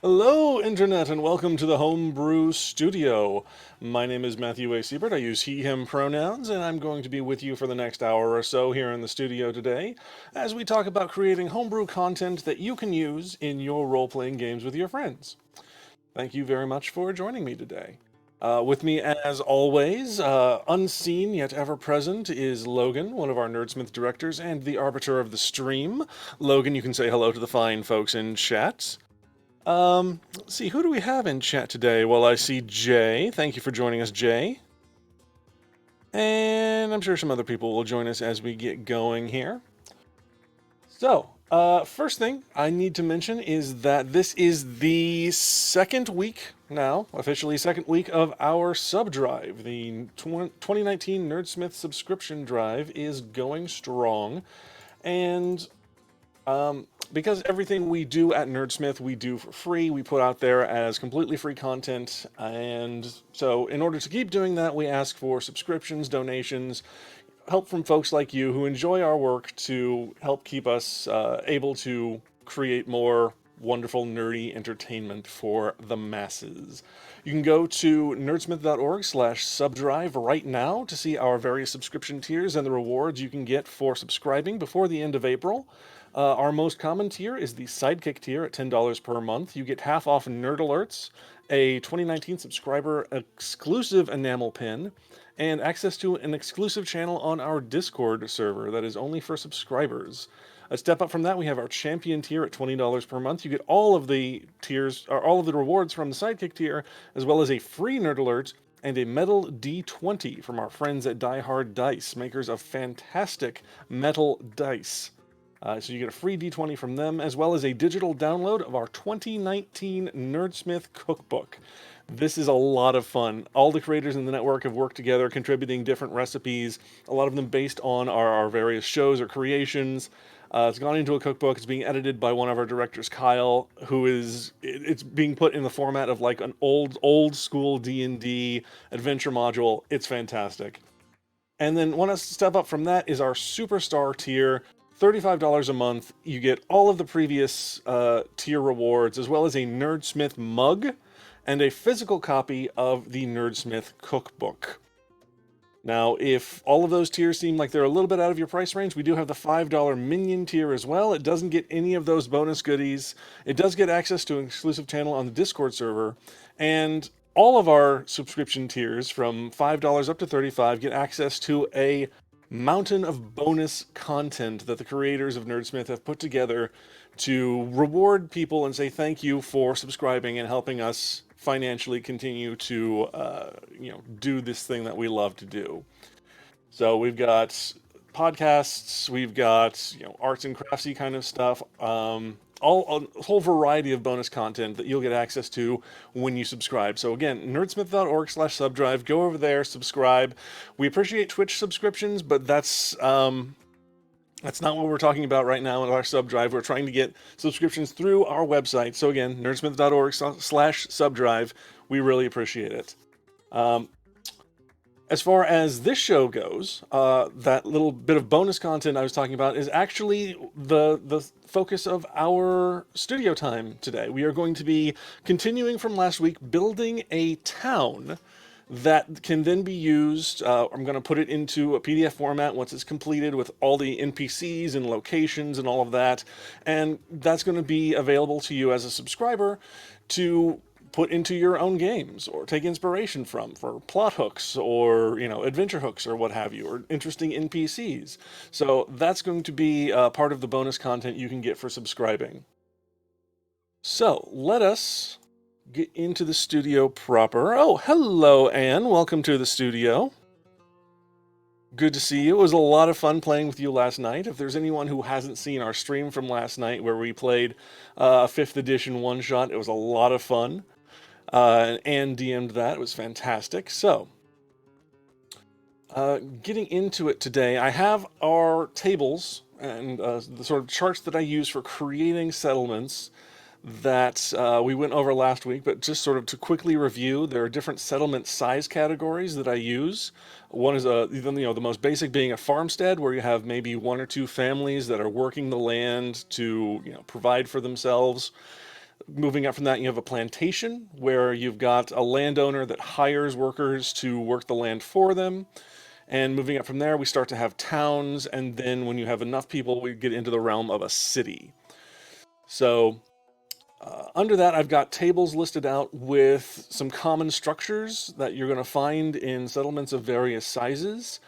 Hello, Internet, and welcome to the Homebrew Studio. My name is Matthew A. Siebert. I use he, him pronouns, and I'm going to be with you for the next hour or so here in the studio today as we talk about creating homebrew content that you can use in your role playing games with your friends. Thank you very much for joining me today. With me, as always, unseen yet ever present, is Logan, one of our Nerdsmith directors and the arbiter of the stream. Logan, you can say hello to the fine folks in chat. Let's see, who do we have in chat today? Well, I see Jay. Thank you for joining us, Jay. And I'm sure some other people will join us as we get going here. So, first thing I need to mention is that this is the second week now, officially second week of our sub drive. The 2019 Nerdsmith subscription drive is going strong. And because everything we do at Nerdsmith, we do for free. We put out there as completely free content. And so, in order to keep doing that, we ask for subscriptions, donations, help from folks like you who enjoy our work to help keep us able to create more wonderful, nerdy entertainment for the masses. You can go to nerdsmith.org/subdrive right now to see our various subscription tiers and the rewards you can get for subscribing before the end of April. Our most common tier is the Sidekick tier at $10 per month. You get half off Nerd Alerts, a 2019 subscriber exclusive enamel pin, and access to an exclusive channel on our Discord server that is only for subscribers. A step up from that, we have our Champion tier at $20 per month. You get all of the tiers, or all of the rewards from the Sidekick tier, as well as a free Nerd Alert and a Metal D20 from our friends at Die Hard Dice, makers of fantastic metal dice. So you get a free D20 from them, as well as a digital download of our 2019 Nerdsmith Cookbook. This is a lot of fun. All the creators in the network have worked together, contributing different recipes, a lot of them based on our various shows or creations. It's gone into a cookbook. It's being edited by one of our directors, Kyle, who is it's being put in the format of like an old school D&D adventure module. It's fantastic. And then one step up from that is our Superstar tier, $35 a month. You get all of the previous tier rewards, as well as a Nerdsmith mug and a physical copy of the Nerdsmith cookbook. Now, if all of those tiers seem like they're a little bit out of your price range, we do have the $5 Minion tier as well. It doesn't get any of those bonus goodies. It does get access to an exclusive channel on the Discord server, and all of our subscription tiers from $5 up to $35 get access to a mountain of bonus content that the creators of Nerdsmith have put together to reward people and say thank you for subscribing and helping us financially continue to do this thing that we love to do. So we've got podcasts, we've got arts and craftsy kind of stuff, a whole variety of bonus content that you'll get access to when you subscribe. So again, nerdsmith.org/subdrive. Go over there, subscribe. We appreciate Twitch subscriptions, but that's not what we're talking about right now in our subdrive. We're trying to get subscriptions through our website. So again, nerdsmith.org/subdrive. We really appreciate it. As far as this show goes, that little bit of bonus content I was talking about is actually the focus of our studio time today. We are going to be continuing from last week, building a town that can then be used. I'm going to put it into a PDF format once it's completed with all the NPCs and locations and all of that. And that's going to be available to you as a subscriber to put into your own games or take inspiration from for plot hooks or adventure hooks or what have you, or interesting NPCs. So that's going to be part of the bonus content you can get for subscribing. So let us get into the studio proper. Oh, hello, Anne. Welcome to the studio. Good to see you. It was a lot of fun playing with you last night. If there's anyone who hasn't seen our stream from last night where we played a 5th edition one-shot, it was a lot of fun. Anne DM'd that. It was fantastic. So, getting into it today, I have our tables and the sort of charts that I use for creating settlements that we went over last week, but just sort of to quickly review, there are different settlement size categories that I use. One is the most basic being a farmstead, where you have maybe one or two families that are working the land to provide for themselves. Moving up from that, you have a plantation where you've got a landowner that hires workers to work the land for them. And moving up from there, we start to have towns. And then when you have enough people, we get into the realm of a city. So under that, I've got tables listed out with some common structures that you're going to find in settlements of various sizes.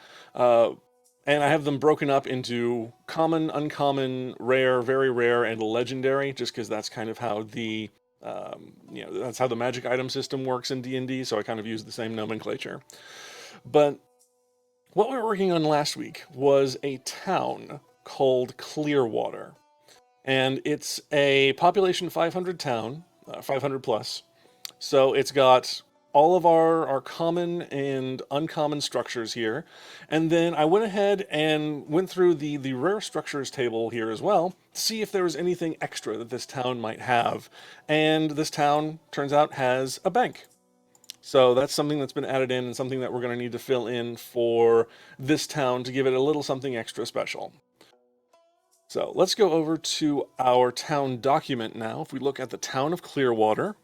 And I have them broken up into common, uncommon, rare, very rare, and legendary, just because that's kind of how that's how the magic item system works in D&D, so I kind of use the same nomenclature. But what we were working on last week was a town called Clearwater. And it's a population 500 town, 500 plus. So it's got all of our common and uncommon structures here. And then I went ahead and went through the rare structures table here as well to see if there was anything extra that this town might have. And this town, turns out, has a bank. So that's something that's been added in and something that we're going to need to fill in for this town to give it a little something extra special. So let's go over to our town document now. If we look at the town of Clearwater,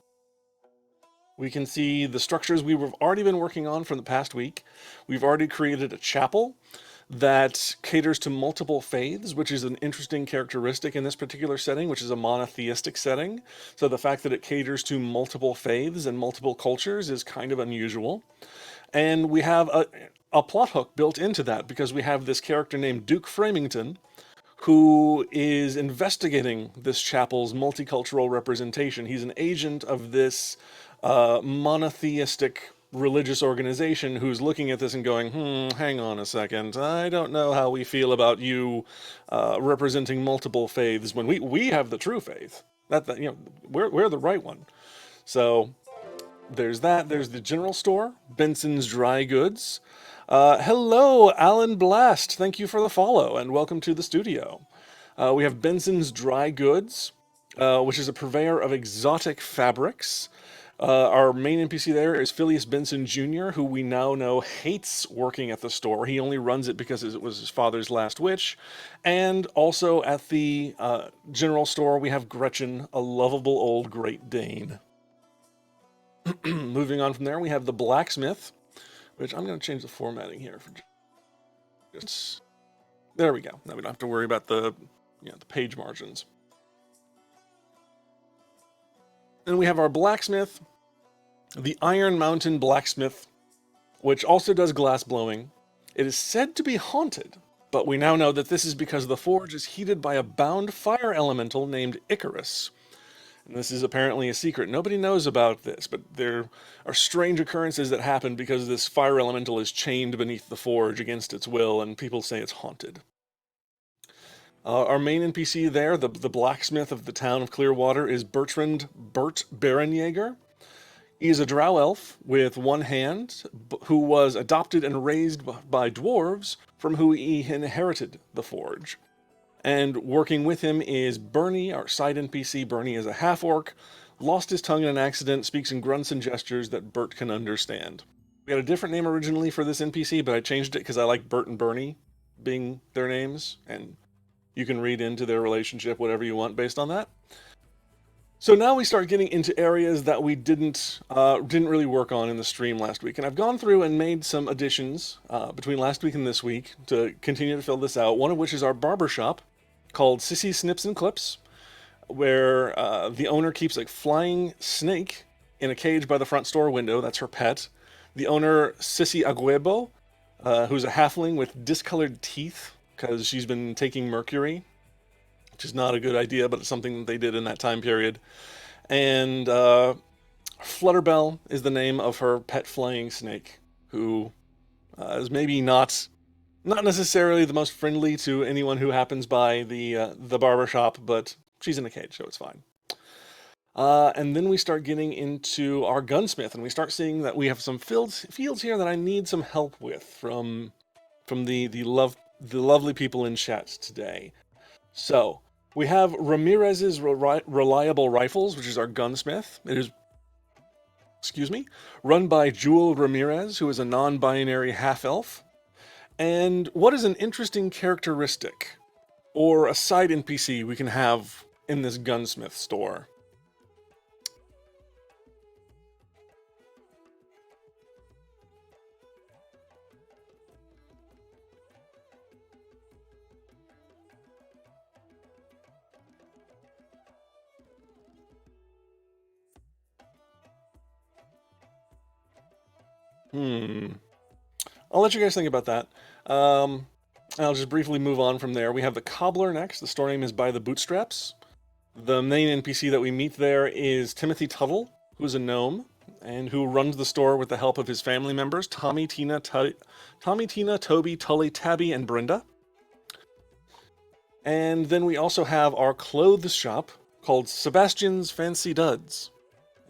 we can see the structures we've already been working on from the past week. We've already created a chapel that caters to multiple faiths, which is an interesting characteristic in this particular setting, which is a monotheistic setting. So the fact that it caters to multiple faiths and multiple cultures is kind of unusual. And we have a plot hook built into that because we have this character named Duke Framington, who is investigating this chapel's multicultural representation. He's an agent of this monotheistic religious organization who's looking at this and going, hang on a second, I don't know how we feel about you representing multiple faiths when we have the true faith. We're the right one. So there's that. There's the general store, Benson's Dry Goods. Hello, Alan Blast. Thank you for the follow and welcome to the studio. We have Benson's Dry Goods, which is a purveyor of exotic fabrics. Our main NPC there is Phileas Benson Jr., who we now know hates working at the store. He only runs it because it was his father's last wish. And also at the general store, we have Gretchen, a lovable old Great Dane. Moving on from there, we have the blacksmith, which I'm going to change the formatting here for just. There we go. Now we don't have to worry about the page margins. Then we have our blacksmith, the Iron Mountain Blacksmith, which also does glass blowing. It is said to be haunted, but we now know that this is because the forge is heated by a bound fire elemental named Icarus. And this is apparently a secret. Nobody knows about this, but there are strange occurrences that happen because this fire elemental is chained beneath the forge against its will, and people say it's haunted. Our main NPC there, the blacksmith of the town of Clearwater, is Bert Barenjager. He is a drow elf with one hand who was adopted and raised by dwarves from who he inherited the forge. And working with him is Bernie, our side NPC. Bernie is a half-orc, lost his tongue in an accident, speaks in grunts and gestures that Bert can understand. We had a different name originally for this NPC, but I changed it because I like Bert and Bernie being their names, and you can read into their relationship whatever you want based on that. So now we start getting into areas that we didn't really work on in the stream last week. And I've gone through and made some additions between last week and this week to continue to fill this out, one of which is our barbershop called Sissy Snips and Clips, where the owner keeps a flying snake in a cage by the front store window. That's her pet. The owner, Sissy Aguebo, who's a halfling with discolored teeth because she's been taking mercury, which is not a good idea, but it's something that they did in that time period. And Flutterbell is the name of her pet flying snake, who is maybe not necessarily the most friendly to anyone who happens by the barbershop, but she's in a cage, so it's fine. And then we start getting into our gunsmith, and we start seeing that we have some fields here that I need some help with from the lovely people in chat today. So we have Ramirez's Reliable Rifles, which is our gunsmith. It is, run by Jewel Ramirez, who is a non-binary half-elf. And what is an interesting characteristic or a side NPC we can have in this gunsmith store? Hmm. I'll let you guys think about that. Um, I'll just briefly move on from there. We have the Cobbler next. The store name is By the Bootstraps. The main NPC that we meet there is Timothy Tuttle, who's a gnome and who runs the store with the help of his family members Tommy, Tina, Toby, Tully, Tabby, and Brenda. And then we also have our clothes shop called Sebastian's Fancy Duds.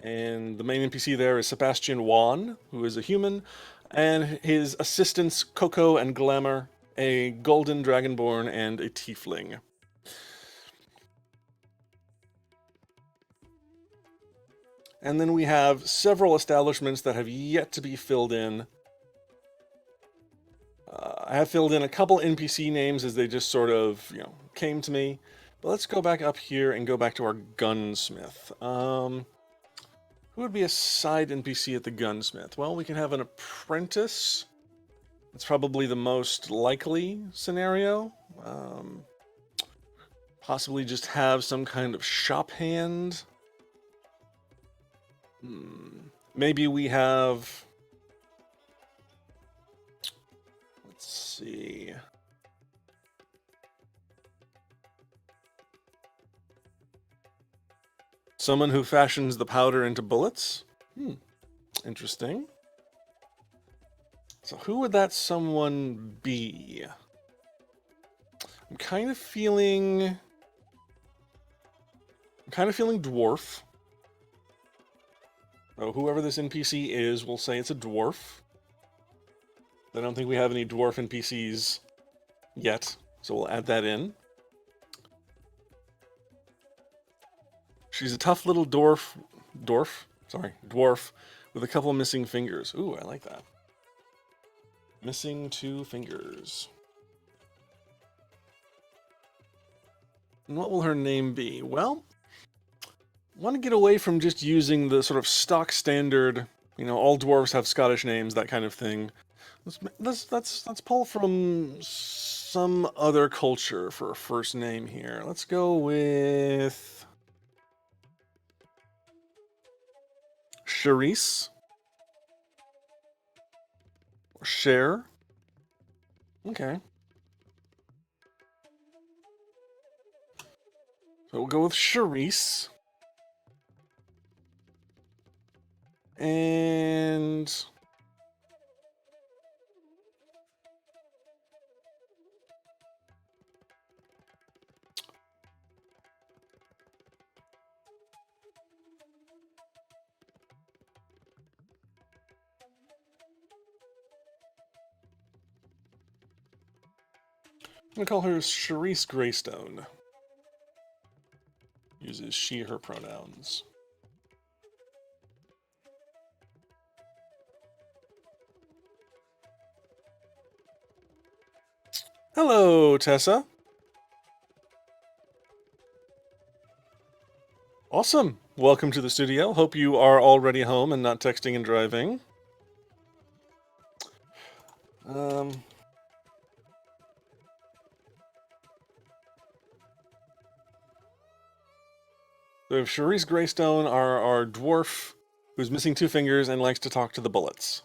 And the main NPC there is Sebastian Wan, who is a human, and his assistants Coco and Glamour, a golden dragonborn and a tiefling. And then we have several establishments that have yet to be filled in. I have filled in a couple NPC names as they just sort of, came to me. But let's go back up here and go back to our gunsmith. Who would be a side NPC at the gunsmith? Well, we can have an apprentice. That's probably the most likely scenario. Possibly just have some kind of shop hand. Maybe we have... Let's see... Someone who fashions the powder into bullets? Interesting. So who would that someone be? I'm kind of feeling dwarf. Oh, whoever this NPC is, we'll say it's a dwarf. I don't think we have any dwarf NPCs yet, so we'll add that in. She's a tough little dwarf with a couple of missing fingers. Ooh, I like that. Missing 2 fingers. And what will her name be? Well, I want to get away from just using the sort of stock standard, all dwarves have Scottish names, that kind of thing. Let's pull from some other culture for a first name here. Let's go with Charisse. Or Cher. Okay. So we'll go with Charisse. And... I'm going to call her Charisse Greystone. Uses she, her pronouns. Hello, Tessa. Awesome. Welcome to the studio. Hope you are already home and not texting and driving. We have Charisse Greystone, our dwarf, who's missing 2 fingers and likes to talk to the bullets.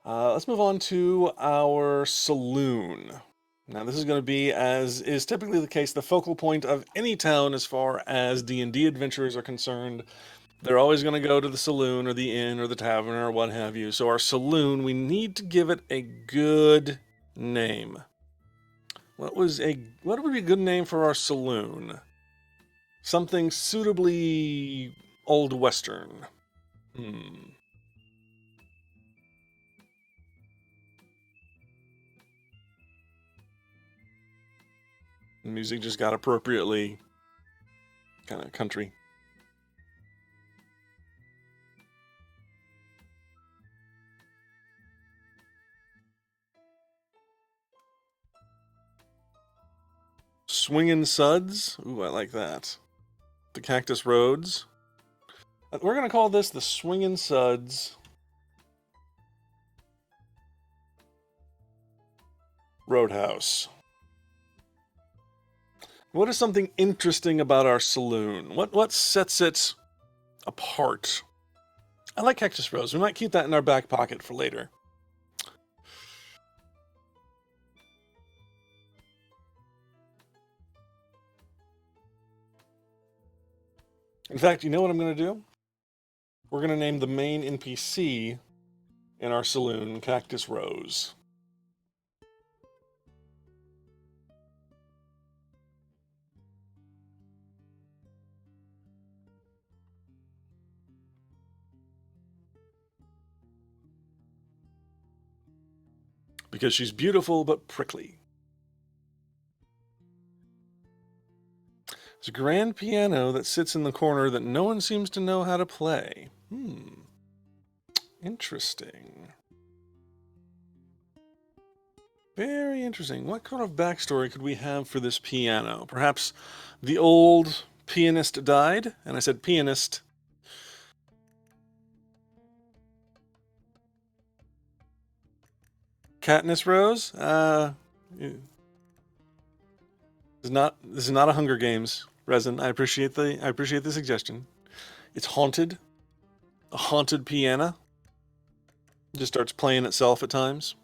Let's move on to our saloon. Now, this is going to be, as is typically the case, the focal point of any town as far as D&D adventurers are concerned. They're always going to go to the saloon or the inn or the tavern or what have you. So our saloon, we need to give it a good name. What would be a good name for our saloon? Something suitably old western. The music just got appropriately kind of country. Swingin' Suds. Ooh, I like that. The Cactus Roads. We're going to call this the Swingin' Suds Roadhouse. What is something interesting about our saloon? What sets it apart? I like Cactus Rose. We might keep that in our back pocket for later. In fact, you know what I'm going to do? We're going to name the main NPC in our saloon Cactus Rose. Because she's beautiful but prickly. There's a grand piano that sits in the corner that no one seems to know how to play. Interesting. Very interesting. What kind of backstory could we have for this piano? Perhaps the old pianist died, and I said pianist. Katniss Rose? This is not a Hunger Games, Resin. I appreciate the suggestion. It's haunted. A haunted piano. It just starts playing itself at times.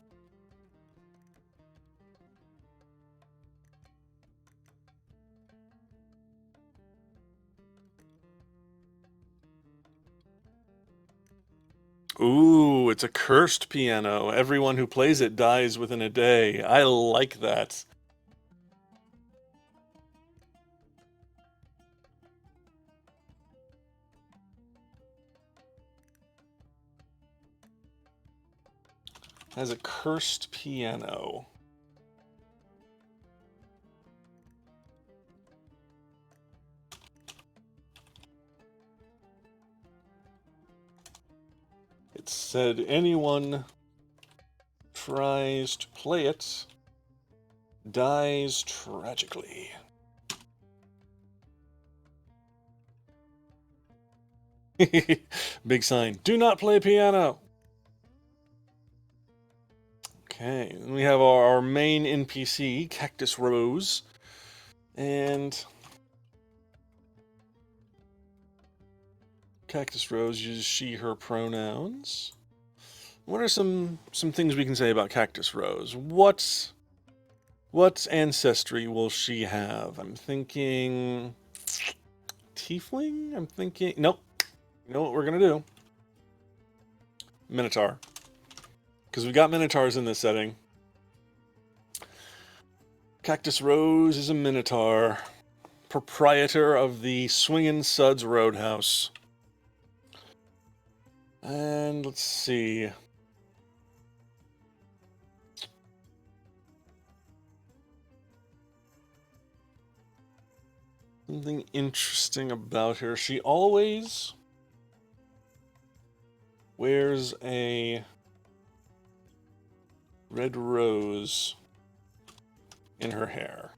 Ooh, it's a cursed piano. Everyone who plays it dies within a day. I like that. Has a cursed piano. It said anyone tries to play it dies tragically. Big sign. Do not play piano. Okay, and we have our main NPC, Cactus Rose, and Cactus Rose uses she, her pronouns. What are some things we can say about Cactus Rose? What ancestry will she have? I'm thinking tiefling? I'm thinking nope. You know what we're gonna do? Minotaur. Because we got Minotaurs in this setting. Cactus Rose is a Minotaur, proprietor of the Swingin' Suds Roadhouse. And let's see. Something interesting about her. She always wears a red rose in her hair.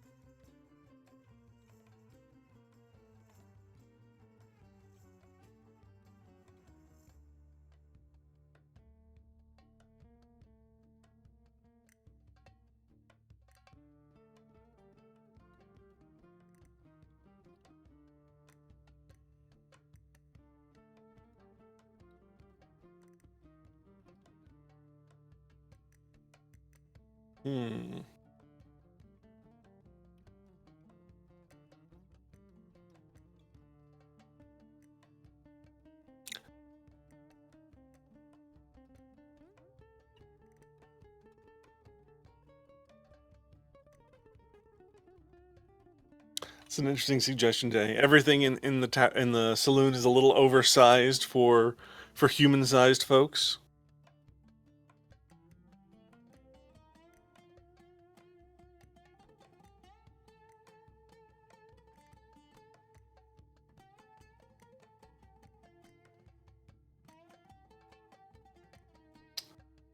It's an interesting suggestion, Jay. Everything in the saloon is a little oversized for human-sized folks.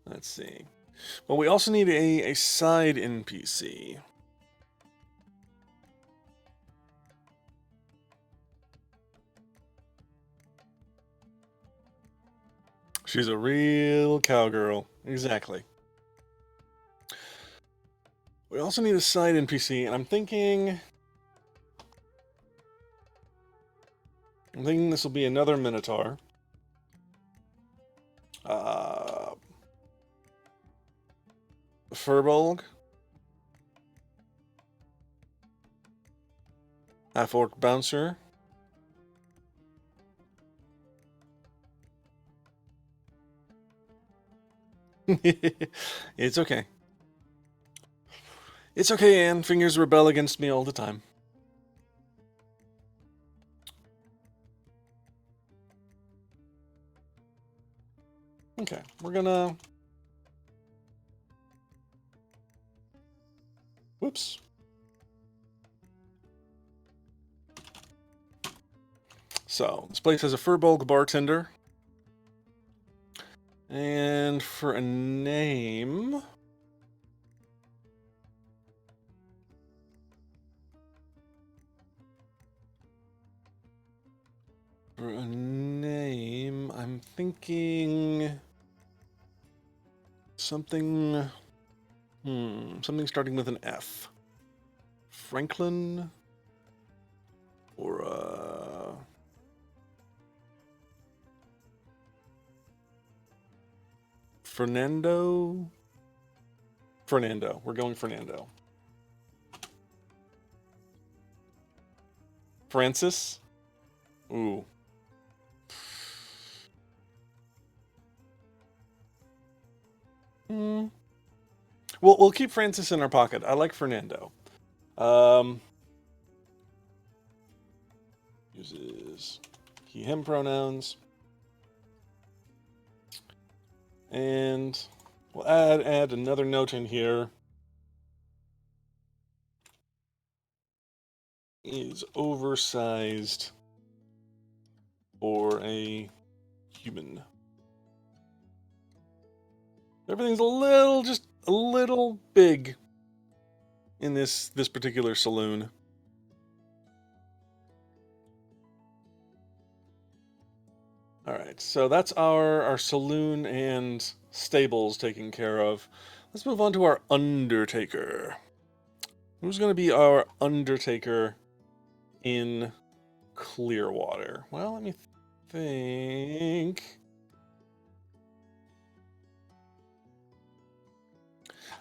Let's see. Well, we also need a side NPC. She's a real cowgirl. Exactly. We also need a side NPC, and I'm thinking this will be another Minotaur. Furbolg. Half-Orc Bouncer. It's okay. It's okay, Anne. Fingers rebel against me all the time. Okay, we're gonna... Whoops. So, this place has a Furbolg bartender. And for a name... For a name, I'm thinking... Something... something starting with an F. Franklin? Or, Fernando? Fernando. We're going Fernando. Francis? Ooh. We'll keep Francis in our pocket. I like Fernando. Uses he, him pronouns. And we'll add another note in here. Is oversized for a human. Everything's just a little big in this particular saloon. All right, so that's our saloon and stables taken care of. Let's move on to our undertaker. Who's going to be our undertaker in Clearwater? Well, let me think.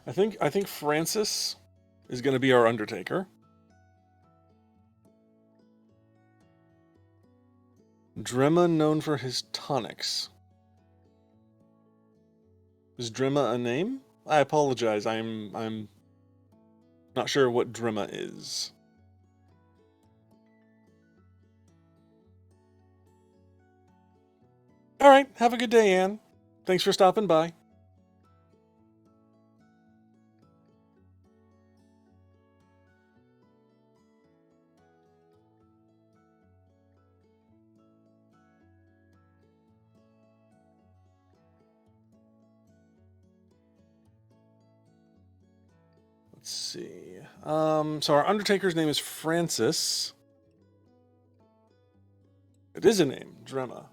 I think Francis is going to be our undertaker. Drema, known for his tonics. Is Drema a name? I apologize. I'm not sure what Drema is. All right. Have a good day, Anne. Thanks for stopping by. Let's see. So our Undertaker's name is Francis. It is a name, Drema.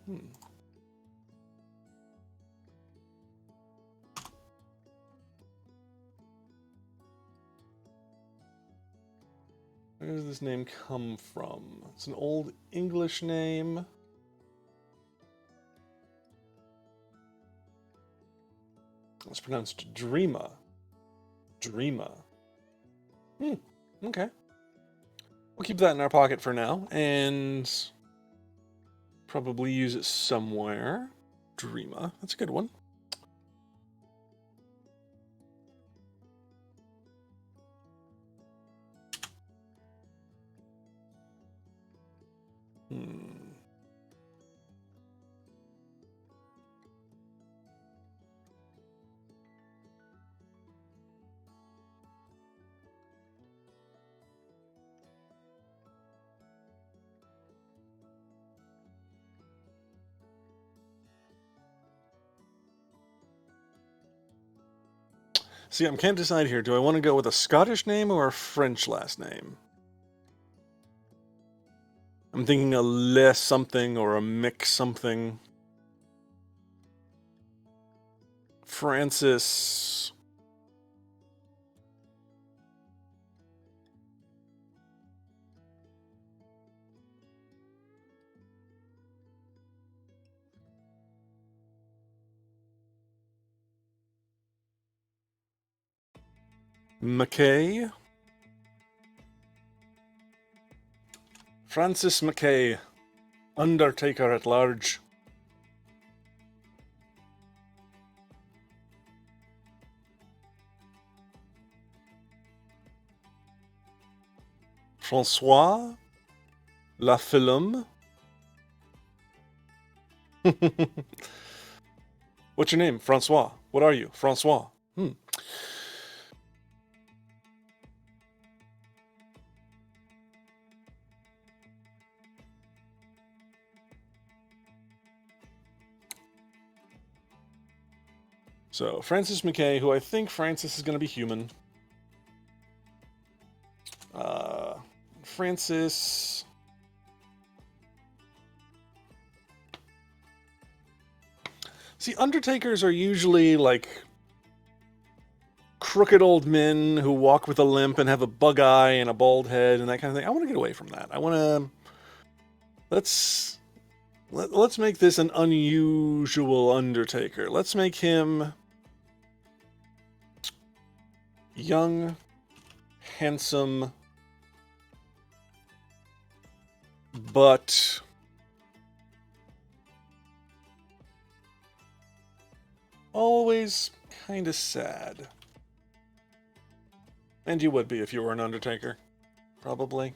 Where does this name come from? It's an old English name. It's pronounced Dreama. Dreama. Okay. We'll keep that in our pocket for now, and probably use it somewhere. Dreama. That's a good one. See, I can't decide here. Do I want to go with a Scottish name or a French last name? I'm thinking a Le something or a Mick something. Francis. McKay. Francis McKay, Undertaker at Large. François Lafilum. What's your name? Francois. What are you? Francois. So, Francis McKay, who I think Francis is going to be human. Francis... See, Undertakers are usually, like, crooked old men who walk with a limp and have a bug eye and a bald head and that kind of thing. I want to get away from that. I want to... Let's make this an unusual Undertaker. Let's make him young, handsome, but always kind of sad. And you would be if you were an Undertaker, probably.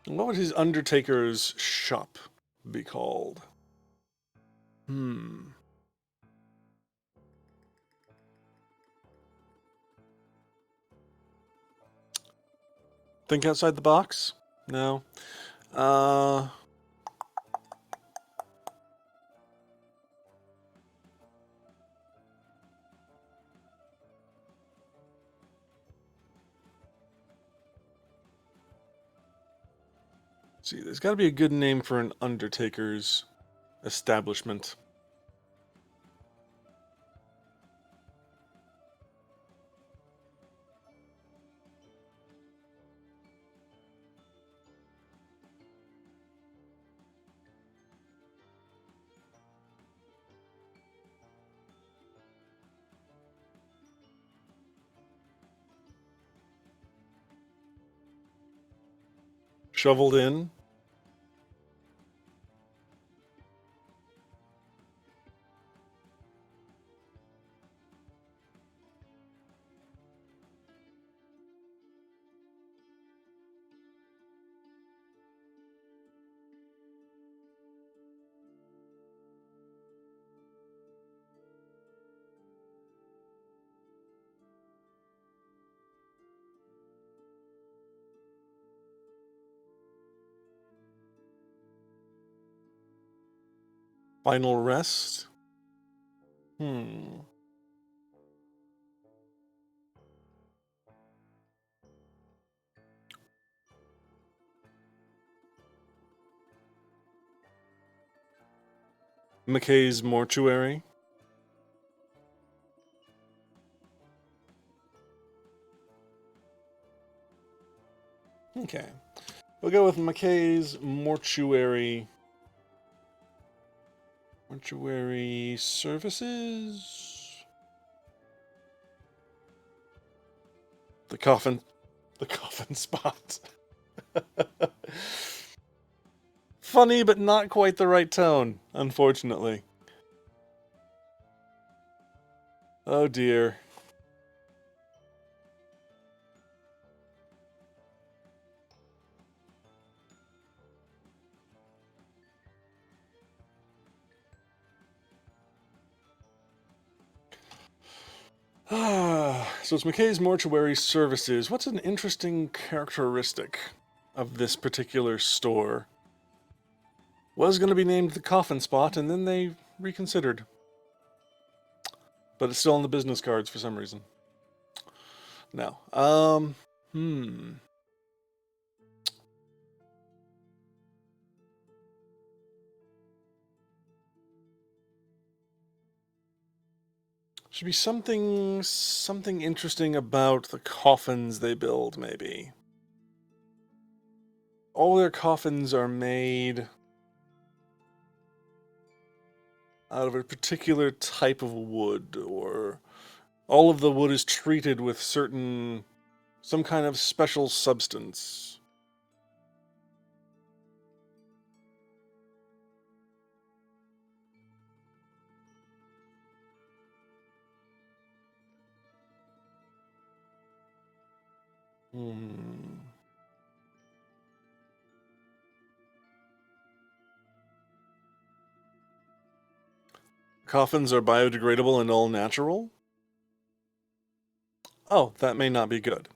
What would his Undertaker's shop be called? Think outside the box? No. See, there's got to be a good name for an Undertaker's establishment. Shoveled in. Final rest. McKay's Mortuary. Okay. We'll go with McKay's Mortuary. Mortuary Services? The coffin spot. Funny, but not quite the right tone, unfortunately. Oh dear. So it's McKay's Mortuary Services. What's an interesting characteristic of this particular store? Was going to be named the Coffin Spot, and then they reconsidered. But it's still on the business cards for some reason. No. Should be something interesting about the coffins they build, maybe. all their coffins are made out of a particular type of wood, or all of the wood is treated with some kind of special substance. Hmm. Coffins are biodegradable and all natural? Oh, that may not be good.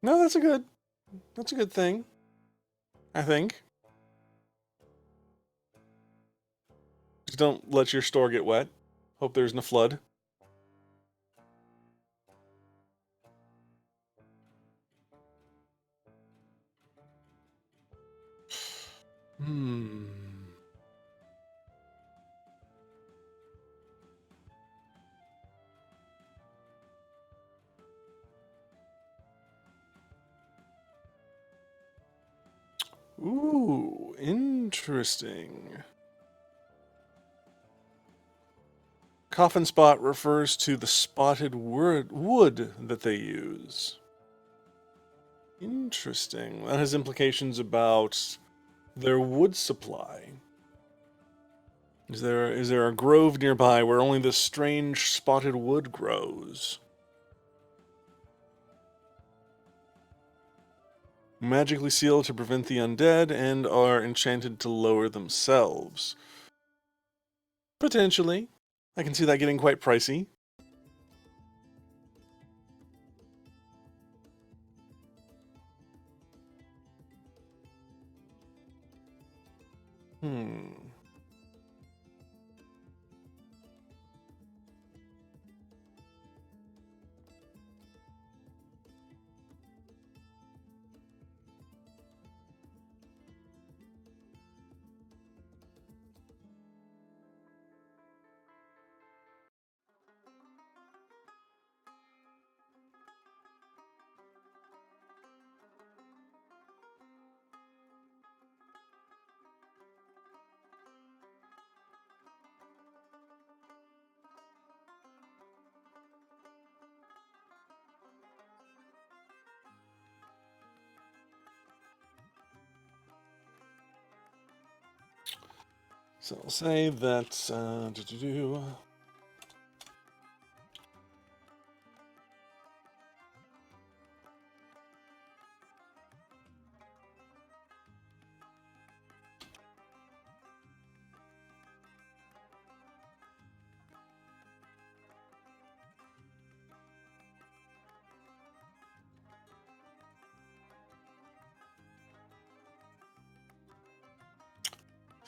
No, that's a good thing, I think. Just don't let your store get wet. Hope there isn't a flood. Hmm. Ooh, interesting. Coffin spot refers to the spotted wood that they use. Interesting. That has implications about their wood supply. Is there a grove nearby where only this strange spotted wood grows? Magically sealed to prevent the undead and are enchanted to lower themselves. Potentially. I can see that getting quite pricey. Hmm. So I'll say that.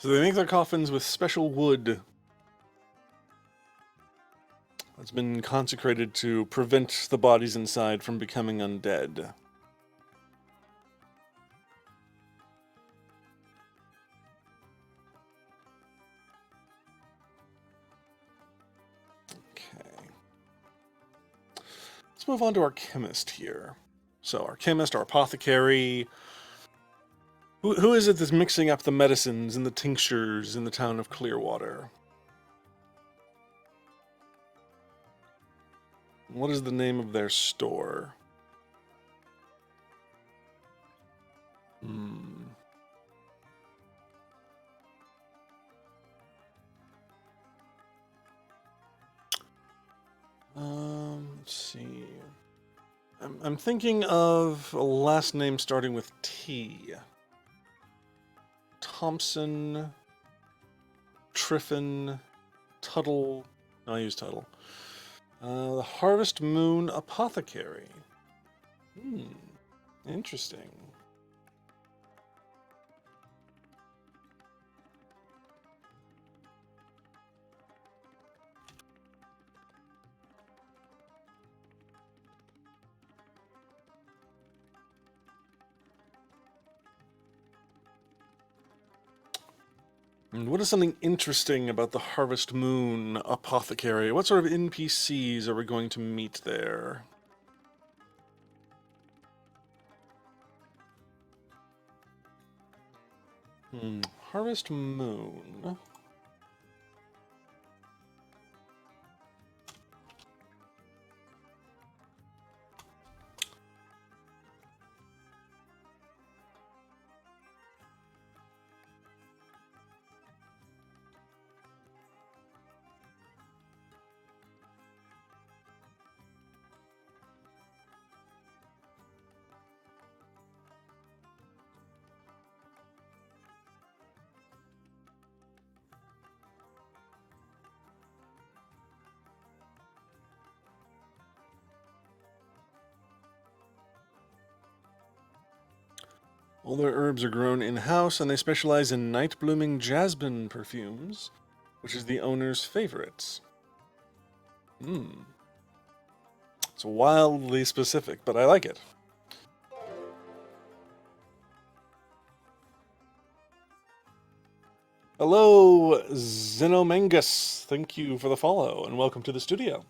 So they make their coffins with special wood that's been consecrated to prevent the bodies inside from becoming undead. Okay. Let's move on to our chemist here. So our chemist, our apothecary. Who is it that's mixing up the medicines and the tinctures in the town of Clearwater? What is the name of their store? Hmm. Let's see. I'm thinking of a last name starting with T. Thompson, Triffin, Tuttle. No, I use Tuttle. The Harvest Moon Apothecary. Hmm. Interesting. And what is something interesting about the Harvest Moon Apothecary? What sort of NPCs are we going to meet there? Harvest Moon. All their herbs are grown in-house, and they specialize in night-blooming jasmine perfumes, which is the owner's favorites. It's wildly specific, but I like it. Hello, Xenomangus. Thank you for the follow, and welcome to the studio.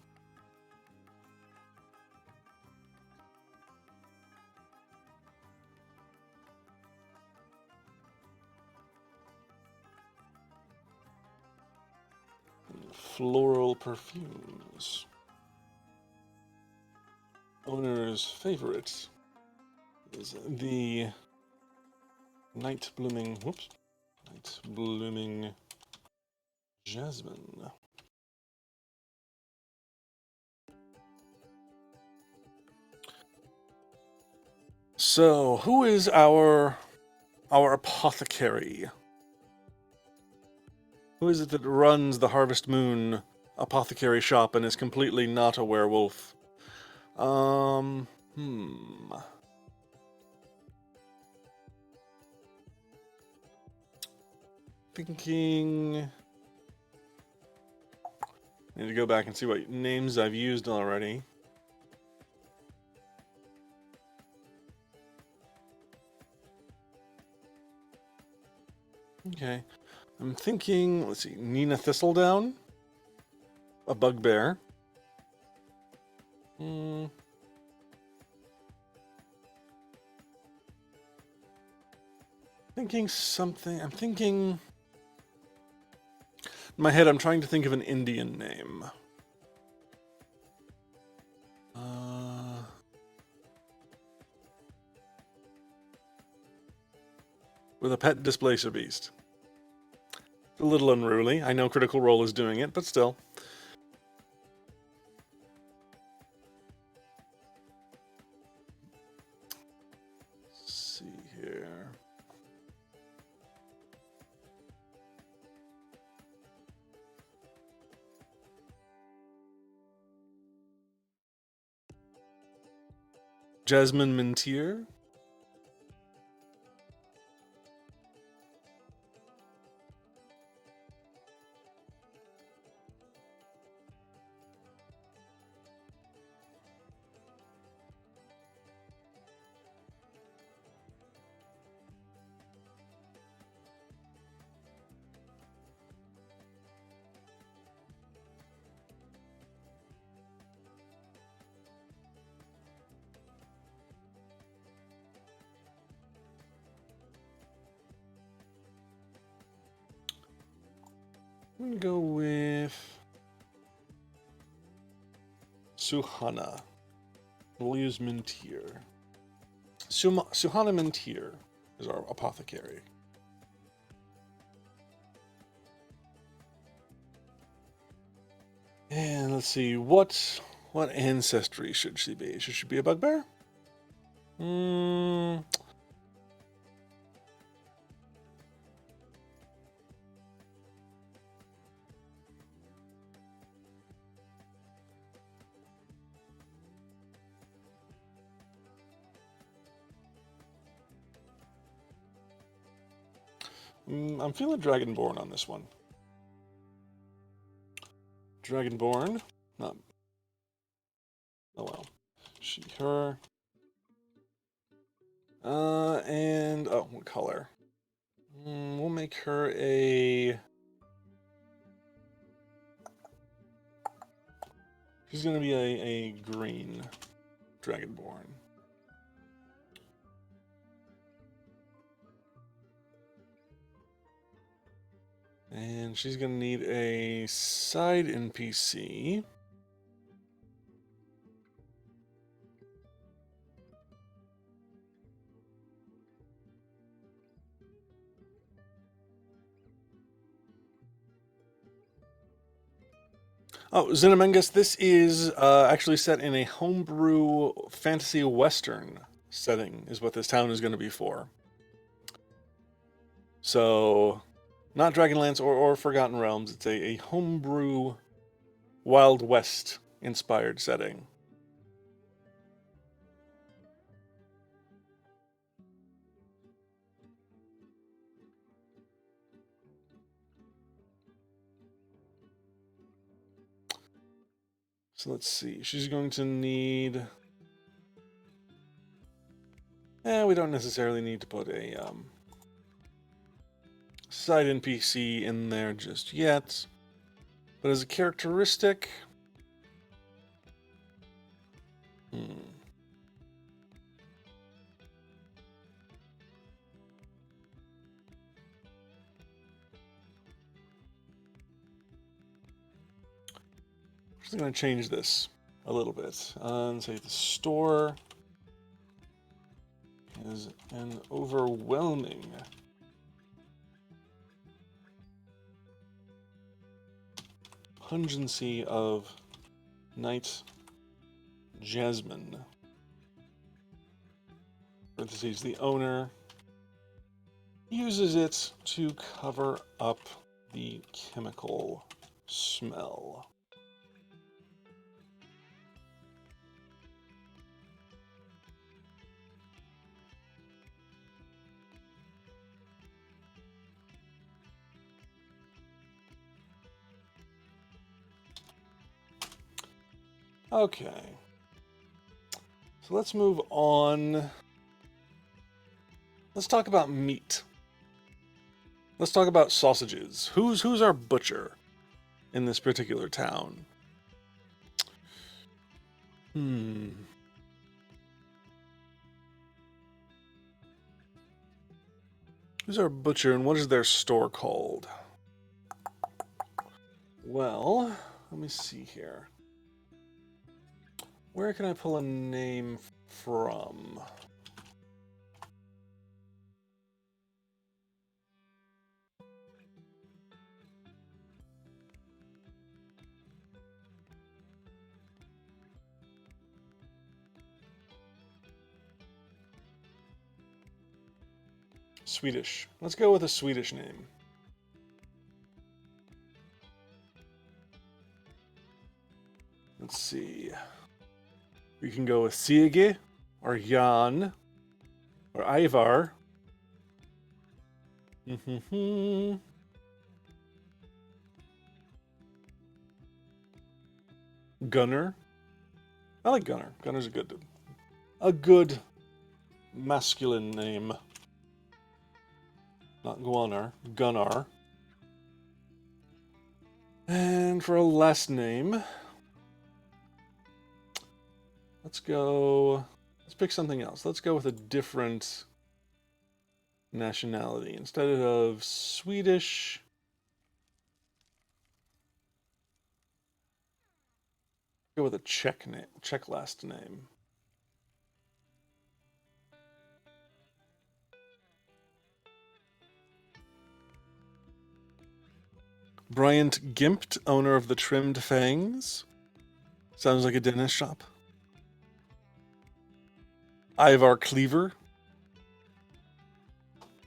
Floral perfumes. Owner's favorite is the night blooming jasmine. So, who is our apothecary? Who is it that runs the Harvest Moon apothecary shop and is completely not a werewolf? Thinking... Need to go back and see what names I've used already. Okay. I'm thinking, let's see, Nina Thistledown? A bugbear. Thinking something, I'm thinking... In my head, I'm trying to think of an Indian name. With a pet displacer beast. It's a little unruly. I know Critical Role is doing it, but still. Let's see here. Jasmine Mintier. I'm gonna go with Suhana. We'll use Mintier. Suhana Mintier is our apothecary. And let's see, what ancestry should she be? Should she be a bugbear? I'm feeling Dragonborn on this one. Dragonborn. Not. Oh well. She, her. And oh, what color? We'll make her a. She's gonna be a green Dragonborn. And she's going to need a side NPC. Oh, Xenomengus, this is actually set in a homebrew fantasy western setting, is what this town is going to be for. So, not Dragonlance or Forgotten Realms, it's a homebrew Wild West inspired setting. So let's see, she's going to need... we don't necessarily need to put a side NPC in there just yet. But as a characteristic... I'm going to change this a little bit and say the store is an overwhelming pungency of night jasmine. Parentheses, the owner uses it to cover up the chemical smell. Okay. So let's move on. Let's talk about meat. Let's talk about sausages. Who's our butcher in this particular town? Who's our butcher and what is their store called? Well, let me see here. Where can I pull a name from? Swedish. Let's go with a Swedish name. Let's see. We can go with Siege, or Jan, or Ivar. Gunnar. I like Gunnar. Gunnar's a good masculine name. Not Guanar, Gunnar. And for a last name, let's pick something else. Let's go with a different nationality. Instead of Swedish, go with a Czech last name. Bryant Gimpt, owner of the Trimmed Fangs. Sounds like a dentist shop. Ivar Cleaver.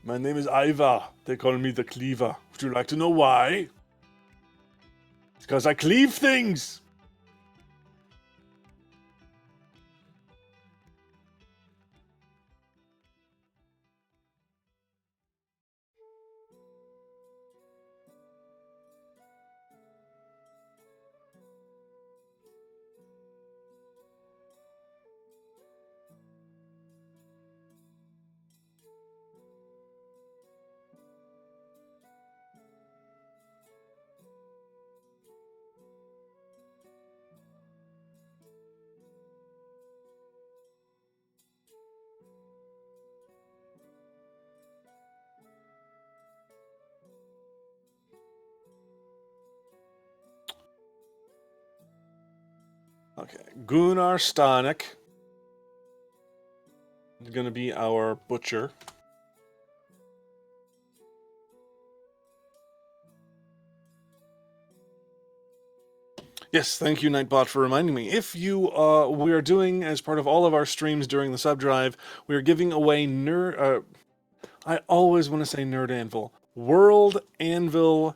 My name is Ivar. They call me the Cleaver. Would you like to know why? It's because I cleave things. Okay, Gunnar Stanek is going to be our butcher. Yes, thank you, Nightbot, for reminding me. If you, we are doing, as part of all of our streams during the sub drive, we are giving away I always want to say Nerd Anvil. World Anvil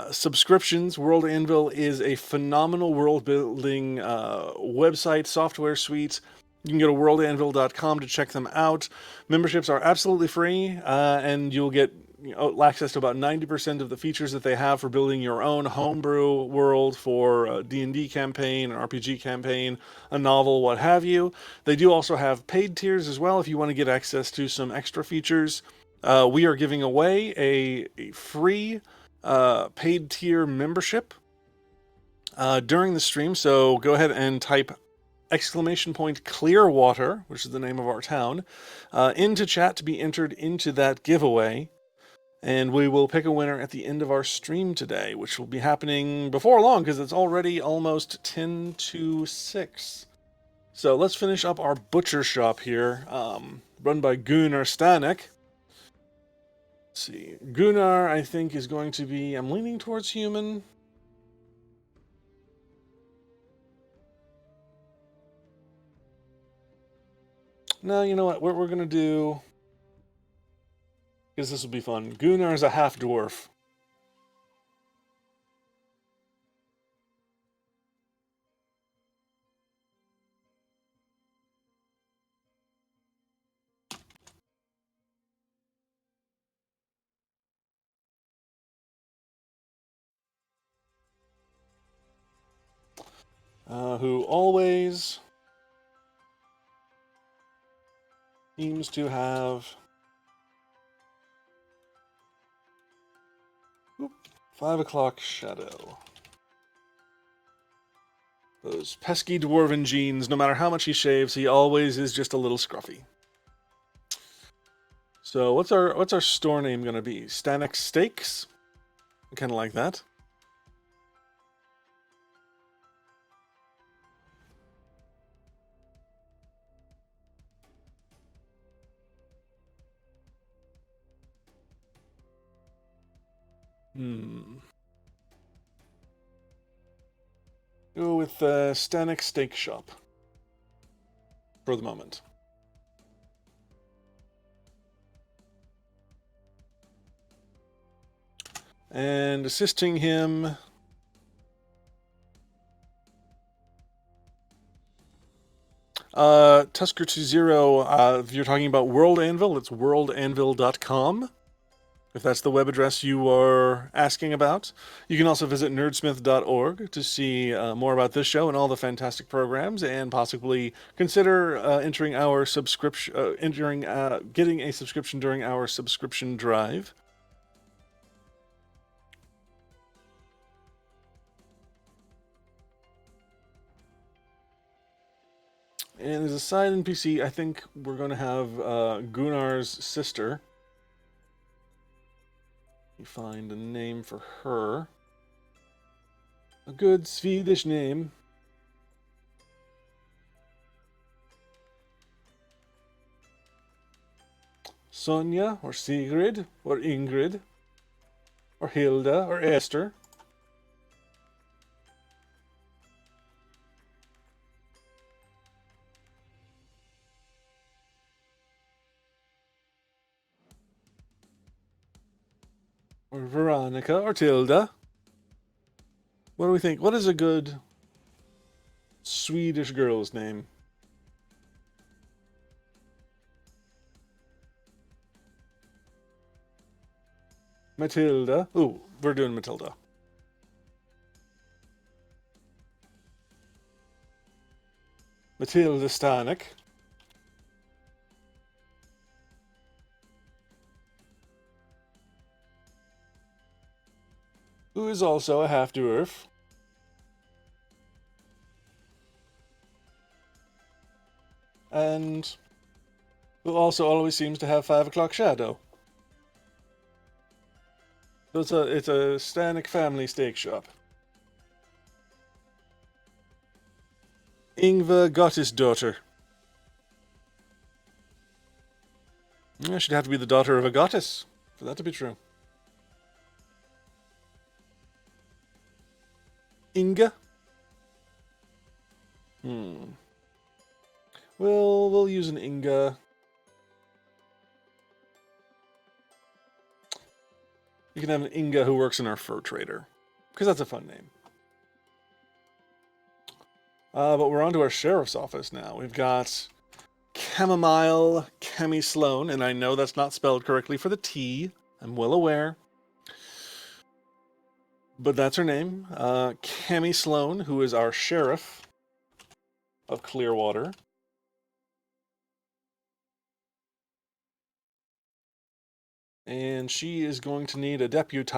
subscriptions. World Anvil is a phenomenal world building website, software suite. You can go to worldanvil.com to check them out. Memberships are absolutely free, and you'll get access to about 90% of the features that they have for building your own homebrew world for a D&D campaign, an RPG campaign, a novel, what have you. They do also have paid tiers as well if you want to get access to some extra features. We are giving away a free paid tier membership during the stream, so go ahead and type !Clearwater, which is the name of our town, into chat to be entered into that giveaway. And we will pick a winner at the end of our stream today, which will be happening before long because it's already almost 10 to 6. So let's finish up our butcher shop here, run by Gunnar Stanek. Let's see. Gunnar, I think, is going to be... I'm leaning towards human. No, you know what? What we're going to do... because this will be fun. Gunnar is a half-dwarf. Who always seems to have 5 o'clock shadow. Those pesky dwarven genes, no matter how much he shaves, he always is just a little scruffy. So what's our store name gonna be? Stanek Steaks? I kinda like that. Go with Stanek Steak Shop. For the moment. And assisting him... Tusker 20, if you're talking about World Anvil, it's worldanvil.com. If that's the web address you are asking about. You can also visit nerdsmith.org to see more about this show and all the fantastic programs, and possibly consider entering our subscription, getting a subscription during our subscription drive. And as a side NPC, I think we're going to have Gunnar's sister. You find a name for her. A good Swedish name. Sonja, or Sigrid, or Ingrid, or Hilda, or Esther. Or Veronica, or Tilda. What do we think? What is a good Swedish girl's name? Matilda. Ooh, we're doing Matilda. Matilda Stanek. Who is also a half-dwarf. And who also always seems to have 5 o'clock shadow. So it's a Stanek family steak shop. Ingva Gottesdaughter. Yeah, she'd have to be the daughter of a goddess for that to be true. Inga? We'll use an Inga. You can have an Inga who works in our fur trader, because that's a fun name. But we're on to our sheriff's office now. We've got Chamomile Cami Sloan, and I know that's not spelled correctly for the T. I'm well aware. But that's her name. Cami Sloan, who is our sheriff of Clearwater. And she is going to need a deputy.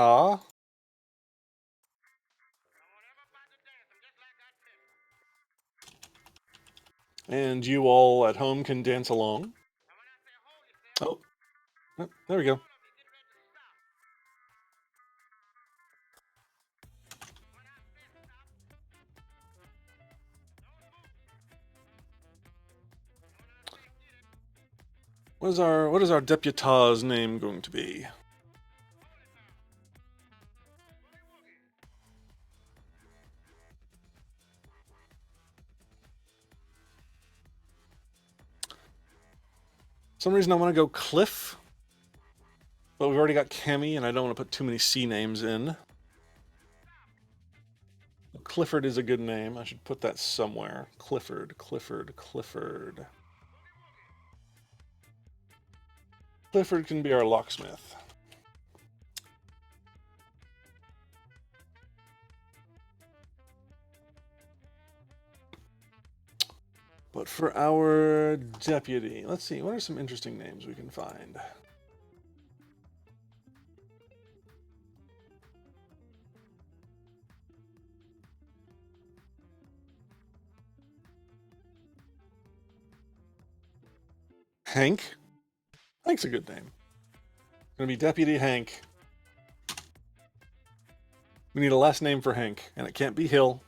And you all at home can dance along. Oh, there we go. What is our deputy's name going to be? For some reason I want to go Cliff, but we've already got Cami, and I don't want to put too many C names in. Clifford is a good name. I should put that somewhere. Clifford. Clifford can be our locksmith. But for our deputy, let's see, what are some interesting names we can find? Hank? Hank's a good name. Gonna be Deputy Hank. We need a last name for Hank, and it can't be Hill.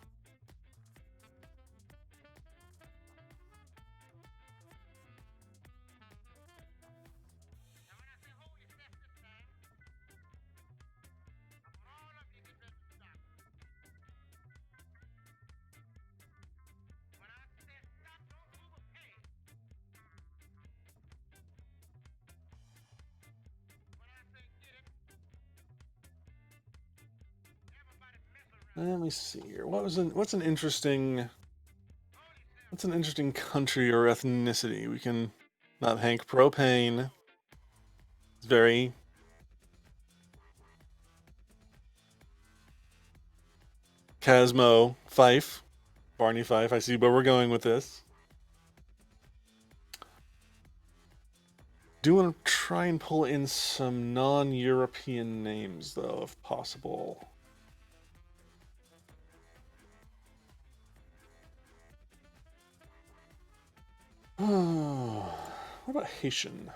Let me see here. What's an interesting country or ethnicity? We can not Hank Propane. It's very Casmo Fife. Barney Fife. I see where we're going with this. Do want to try and pull in some non-European names, though, if possible. What about Haitian?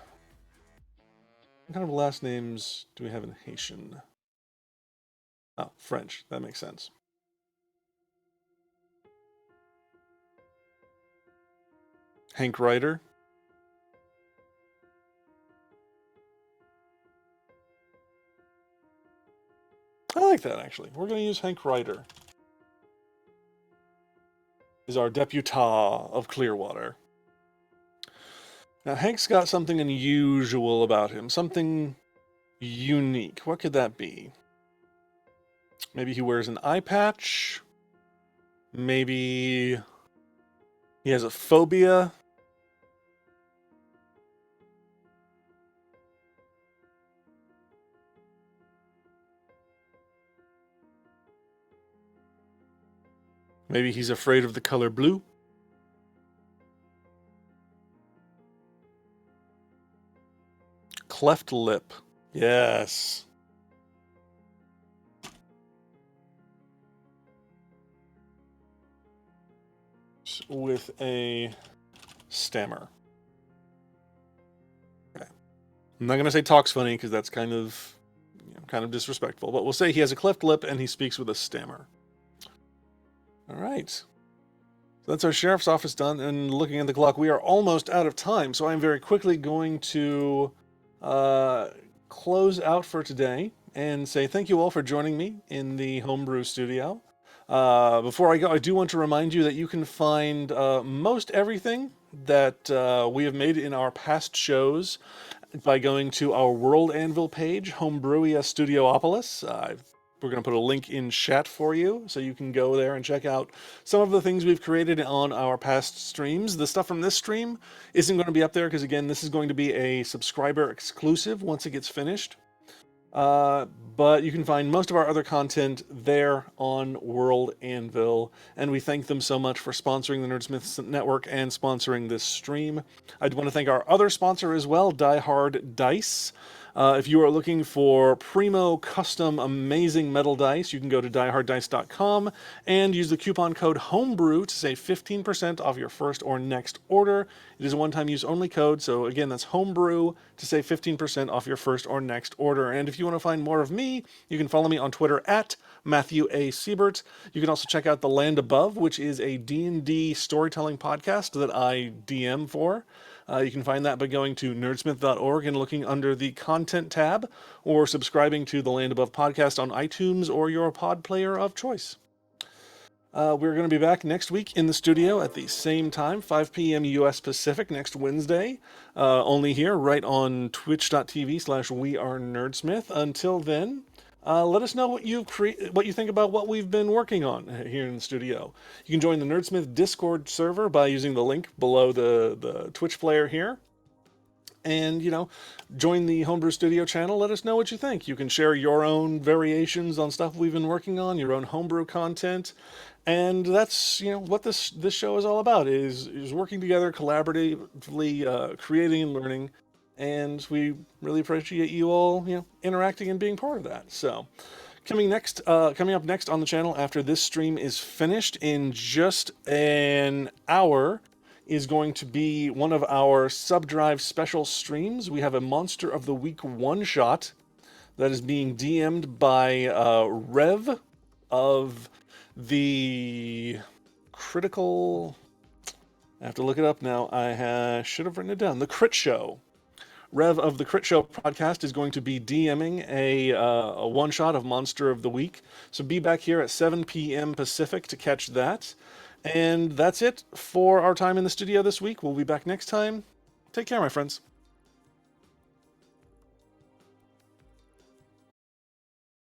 What kind of last names do we have in Haitian? Oh, French. That makes sense. Hank Ryder. I like that, actually. We're going to use Hank Ryder. Is our deputy of Clearwater. Now, Hank's got something unusual about him. Something unique. What could that be? Maybe he wears an eye patch? Maybe he has a phobia? Maybe he's afraid of the color blue? Cleft lip. Yes. With a stammer. Okay. I'm not going to say talks funny because that's kind of disrespectful, but we'll say he has a cleft lip and he speaks with a stammer. All right. So that's our sheriff's office done, and looking at the clock, we are almost out of time. So I'm very quickly going to uh, close out for today and say thank you all for joining me in the Homebrew studio. Before I go, I do want to remind you that you can find most everything that we have made in our past shows by going to our World Anvil page, Homebrewia Studiopolis. We're going to put a link in chat for you so you can go there and check out some of the things we've created on our past streams. The stuff from this stream isn't going to be up there because, again, this is going to be a subscriber exclusive once it gets finished. Uh, but you can find most of our other content there on World Anvil, and we thank them so much for sponsoring the Nerdsmiths Network and sponsoring this stream. I'd want to thank our other sponsor as well, Die Hard Dice. If you are looking for primo, custom, amazing metal dice, you can go to dieharddice.com and use the coupon code HOMEBREW to save 15% off your first or next order. It is a one-time use only code, so again, that's HOMEBREW to save 15% off your first or next order. And if you want to find more of me, you can follow me on Twitter at Matthew A. Siebert. You can also check out The Land Above, which is a D&D storytelling podcast that I DM for. You can find that by going to nerdsmith.org and looking under the content tab, or subscribing to the Land Above podcast on iTunes or your pod player of choice. We're going to be back next week in the studio at the same time, 5 p.m. U.S. Pacific next Wednesday, only here right on twitch.tv/wearenerdsmith. Until then, let us know what you think about what we've been working on here in the studio. You can join the Nerdsmith Discord server by using the link below the Twitch player here. And, join the Homebrew Studio channel. Let us know what you think. You can share your own variations on stuff we've been working on, your own homebrew content. And that's, what this show is all about, is working together collaboratively, creating and learning. And we really appreciate you all, interacting and being part of that. So, coming up next on the channel after this stream is finished in just an hour is going to be one of our Subdrive special streams. We have a Monster of the Week one-shot that is being DM'd by Rev of the Critical... I have to look it up now. I should have written it down. The Crit Show. Rev of the Crit Show podcast is going to be DMing a one-shot of Monster of the Week. So be back here at 7 p.m. Pacific to catch that. And that's it for our time in the studio this week. We'll be back next time. Take care, my friends.